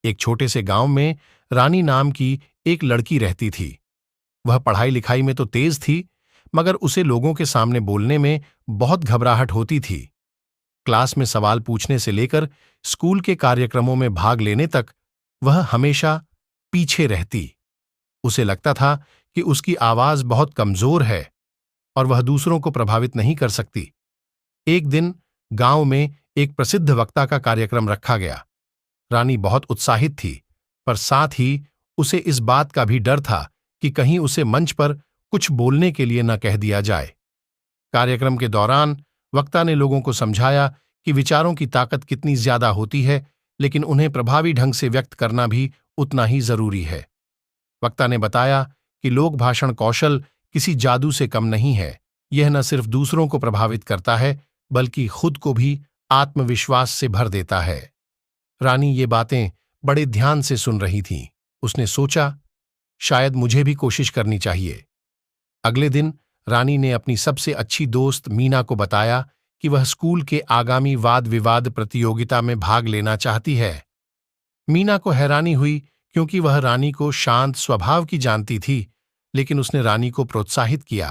एक छोटे से गांव में रानी नाम की एक लड़की रहती थी। वह पढ़ाई लिखाई में तो तेज थी, मगर उसे लोगों के सामने बोलने में बहुत घबराहट होती थी। क्लास में सवाल पूछने से लेकर स्कूल के कार्यक्रमों में भाग लेने तक वह हमेशा पीछे रहती। उसे लगता था कि उसकी आवाज बहुत कमजोर है और वह दूसरों को प्रभावित नहीं कर सकती। एक दिन गांव में एक प्रसिद्ध वक्ता का कार्यक्रम रखा गया। रानी बहुत उत्साहित थी, पर साथ ही उसे इस बात का भी डर था कि कहीं उसे मंच पर कुछ बोलने के लिए न कह दिया जाए। कार्यक्रम के दौरान वक्ता ने लोगों को समझाया कि विचारों की ताकत कितनी ज्यादा होती है, लेकिन उन्हें प्रभावी ढंग से व्यक्त करना भी उतना ही जरूरी है। वक्ता ने बताया कि लोक भाषण कौशल किसी जादू से कम नहीं है। यह न सिर्फ दूसरों को प्रभावित करता है, बल्कि खुद को भी आत्मविश्वास से भर देता है। रानी ये बातें बड़े ध्यान से सुन रही थीं। उसने सोचा, शायद मुझे भी कोशिश करनी चाहिए। अगले दिन रानी ने अपनी सबसे अच्छी दोस्त मीना को बताया कि वह स्कूल के आगामी वाद विवाद प्रतियोगिता में भाग लेना चाहती है। मीना को हैरानी हुई, क्योंकि वह रानी को शांत स्वभाव की जानती थी, लेकिन उसने रानी को प्रोत्साहित किया।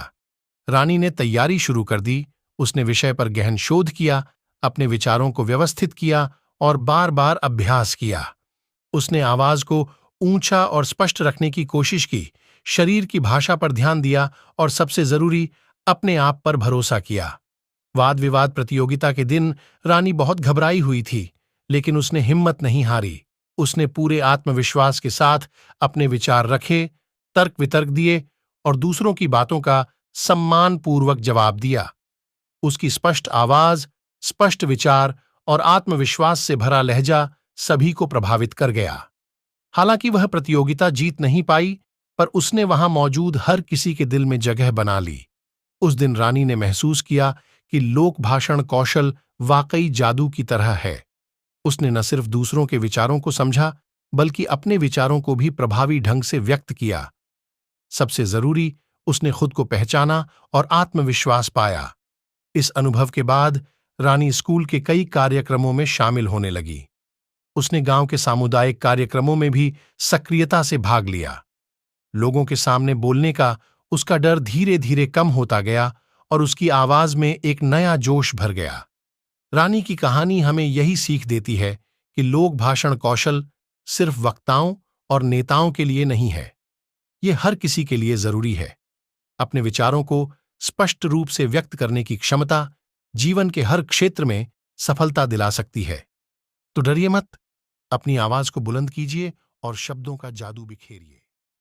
रानी ने तैयारी शुरू कर दी। उसने विषय पर गहन शोध किया, अपने विचारों को व्यवस्थित किया और बार बार अभ्यास किया। उसने आवाज को ऊंचा और स्पष्ट रखने की कोशिश की, शरीर की भाषा पर ध्यान दिया और सबसे जरूरी, अपने आप पर भरोसा किया। वाद विवाद प्रतियोगिता के दिन रानी बहुत घबराई हुई थी, लेकिन उसने हिम्मत नहीं हारी। उसने पूरे आत्मविश्वास के साथ अपने विचार रखे, तर्क वितर्क दिए और दूसरों की बातों का सम्मानपूर्वक जवाब दिया। उसकी स्पष्ट आवाज, स्पष्ट विचार और आत्मविश्वास से भरा लहजा सभी को प्रभावित कर गया। हालांकि वह प्रतियोगिता जीत नहीं पाई, पर उसने वहां मौजूद हर किसी के दिल में जगह बना ली। उस दिन रानी ने महसूस किया कि लोक भाषण कौशल वाकई जादू की तरह है। उसने न सिर्फ दूसरों के विचारों को समझा, बल्कि अपने विचारों को भी प्रभावी ढंग से व्यक्त किया। सबसे जरूरी, उसने खुद को पहचाना और आत्मविश्वास पाया। इस अनुभव के बाद रानी स्कूल के कई कार्यक्रमों में शामिल होने लगी। उसने गांव के सामुदायिक कार्यक्रमों में भी सक्रियता से भाग लिया। लोगों के सामने बोलने का उसका डर धीरे धीरे कम होता गया और उसकी आवाज में एक नया जोश भर गया। रानी की कहानी हमें यही सीख देती है कि लोक भाषण कौशल सिर्फ वक्ताओं और नेताओं के लिए नहीं है, यह हर किसी के लिए जरूरी है। अपने विचारों को स्पष्ट रूप से व्यक्त करने की क्षमता जीवन के हर क्षेत्र में सफलता दिला सकती है। तो डरिए मत, अपनी आवाज को बुलंद कीजिए और शब्दों का जादू बिखेरिए।